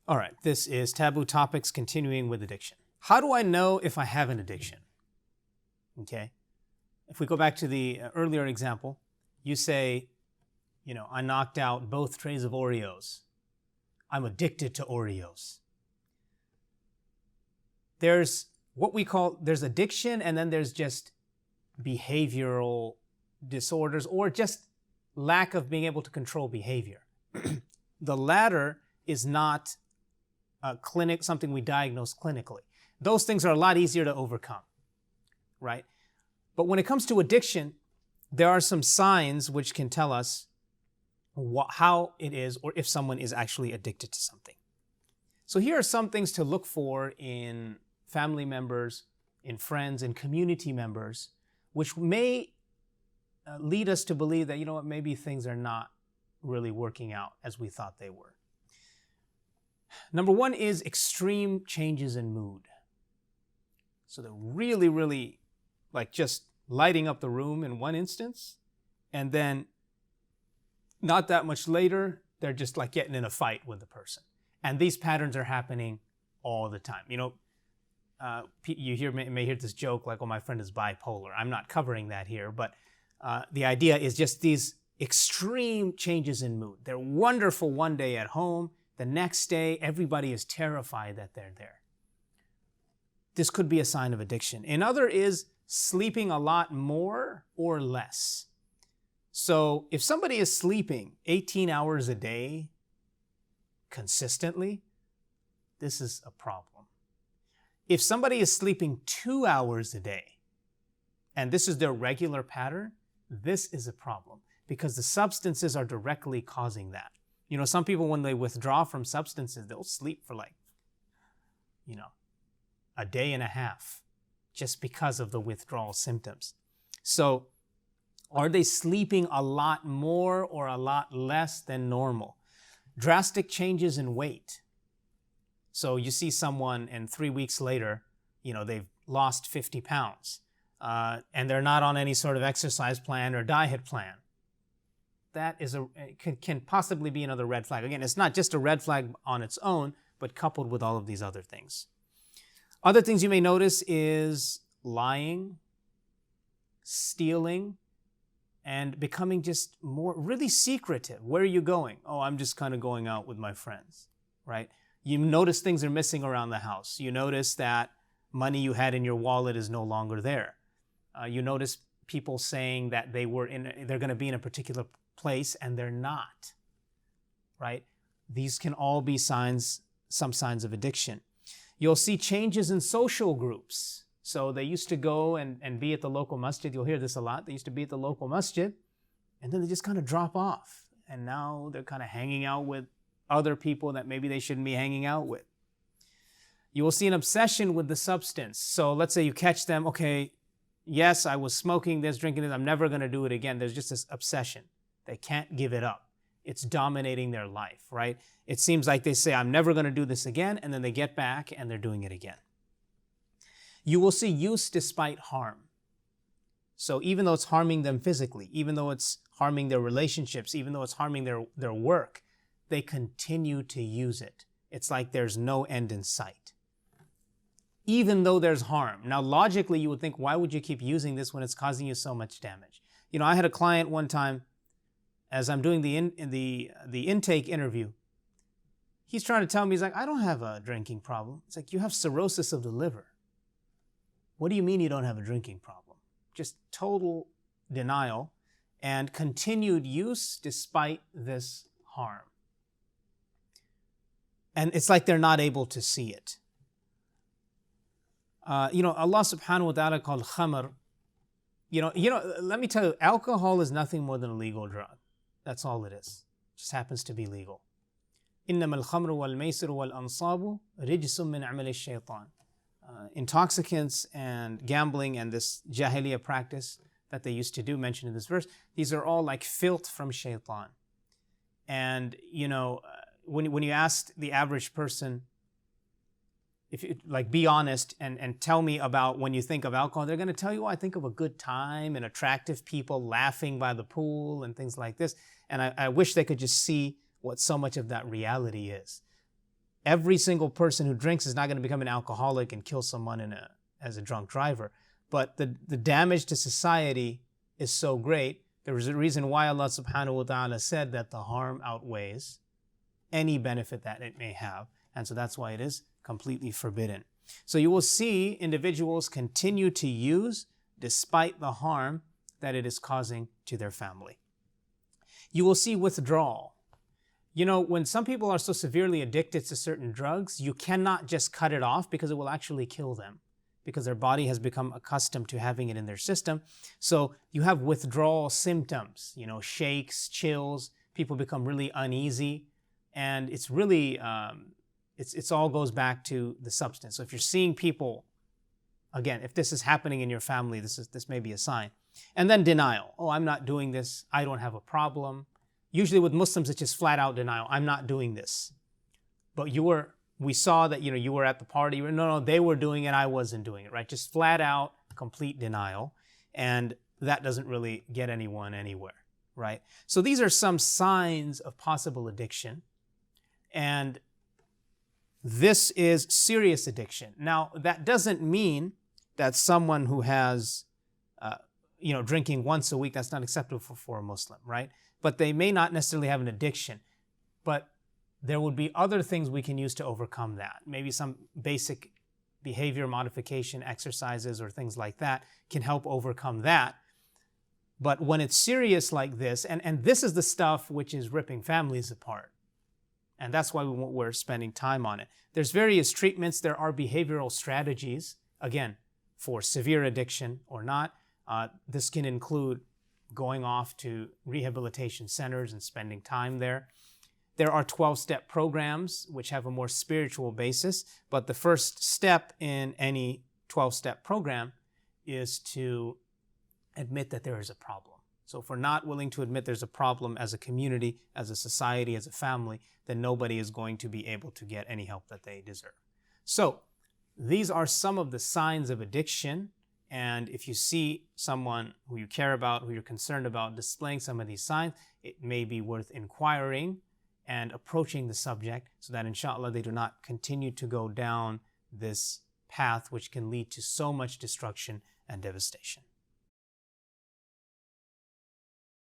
All right, this is Taboo Topics continuing with addiction. How do I know if I have an addiction? Okay, if we go back to the earlier example, you say, I knocked out both trays of Oreos. I'm addicted to Oreos. There's there's addiction, and then there's just behavioral disorders or just lack of being able to control behavior. The latter is not something we diagnose clinically. Those things are a lot easier to overcome, right? But when it comes to addiction, there are some signs which can tell us how it is or if someone is actually addicted to something. So here are some things to look for in family members, in friends, in community members, which may lead us to believe that, maybe things are not really working out as we thought they were. Number one is extreme changes in mood. So they're really, really like just lighting up the room in one instance, and then not that much later, they're just like getting in a fight with the person. And these patterns are happening all the time. You may hear this joke like, oh, my friend is bipolar. I'm not covering that here, but the idea is just these extreme changes in mood. They're wonderful one day at home. The next day, everybody is terrified that they're there. This could be a sign of addiction. Another is sleeping a lot more or less. So if somebody is sleeping 18 hours a day consistently, this is a problem. If somebody is sleeping 2 hours a day, and this is their regular pattern, this is a problem because the substances are directly causing that. Some people, when they withdraw from substances, they'll sleep for a day and a half just because of the withdrawal symptoms. So are they sleeping a lot more or a lot less than normal? Drastic changes in weight. So you see someone and 3 weeks later, they've lost 50 pounds and they're not on any sort of exercise plan or diet plan. That can possibly be another red flag. Again, it's not just a red flag on its own, but coupled with all of these other things. Other things you may notice is lying, stealing, and becoming just more really secretive. Where are you going? Oh, I'm just kind of going out with my friends, right? You notice things are missing around the house. You notice that money you had in your wallet is no longer there. You notice people saying that they're going to be in a particular place and they're not, right? These can all be some signs of addiction. You'll see changes in social groups. So they used to go and be at the local masjid. You'll hear this a lot. They used to be at the local masjid, and then they just kind of drop off. And now they're kind of hanging out with other people that maybe they shouldn't be hanging out with. You will see an obsession with the substance. So let's say you catch them, okay, yes, I was smoking this, drinking this, I'm never going to do it again. There's just this obsession. They can't give it up. It's dominating their life, right? It seems like they say, I'm never going to do this again, and then they get back and they're doing it again. You will see use despite harm. So even though it's harming them physically, even though it's harming their relationships, even though it's harming their work, they continue to use it. It's like there's no end in sight. Even though there's harm. Now, logically, you would think, why would you keep using this when it's causing you so much damage? I had a client one time, as I'm doing the intake interview, he's trying to tell me, he's like, I don't have a drinking problem. It's like, you have cirrhosis of the liver. What do you mean you don't have a drinking problem? Just total denial and continued use despite this harm. And it's like they're not able to see it. Allah subhanahu wa ta'ala called khamr. Let me tell you, alcohol is nothing more than a legal drug. That's all it is. It just happens to be legal. إنما الخمر والميسر والأنصاب رجس من عمل الشيطان. Intoxicants and gambling and this jahiliyyah practice that they used to do, mentioned in this verse, these are all like filth from shaitan. And, when you ask the average person, if you be honest and tell me about when you think of alcohol, they're going to tell you, I think of a good time and attractive people laughing by the pool and things like this. And I wish they could just see what so much of that reality is. every single person who drinks is not going to become an alcoholic and kill someone as a drunk driver. But the damage to society is so great. There is a reason why Allah subhanahu wa ta'ala said that the harm outweighs any benefit that it may have. And so that's why it is completely forbidden. So you will see individuals continue to use despite the harm that it is causing to their family. You will see withdrawal. You know, when some people are so severely addicted to certain drugs, you cannot just cut it off because it will actually kill them, because their body has become accustomed to having it in their system. So you have withdrawal symptoms, you know, shakes, chills, people become really uneasy, and it's really, it's all goes back to the substance. So if you're seeing people, again, if this is happening in your family, this may be a sign. And then denial. Oh, I'm not doing this. I don't have a problem. Usually with Muslims, it's just flat out denial. I'm not doing this. But we saw that, you were at the party. No, they were doing it. I wasn't doing it, right? Just flat out, complete denial. And that doesn't really get anyone anywhere, right? So these are some signs of possible addiction. And this is serious addiction. Now, that doesn't mean that someone who has, drinking once a week, that's not acceptable for a Muslim, right? But they may not necessarily have an addiction. But there would be other things we can use to overcome that. Maybe some basic behavior modification exercises or things like that can help overcome that. But when it's serious like this, and this is the stuff which is ripping families apart. And that's why we're spending time on it. There's various treatments. There are behavioral strategies, again, for severe addiction or not. This can include going off to rehabilitation centers and spending time there. There are 12-step programs which have a more spiritual basis, but the first step in any 12-step program is to admit that there is a problem. So if we're not willing to admit there's a problem as a community, as a society, as a family, then nobody is going to be able to get any help that they deserve. So these are some of the signs of addiction. And if you see someone who you care about, who you're concerned about displaying some of these signs, it may be worth inquiring and approaching the subject so that inshallah they do not continue to go down this path which can lead to so much destruction and devastation.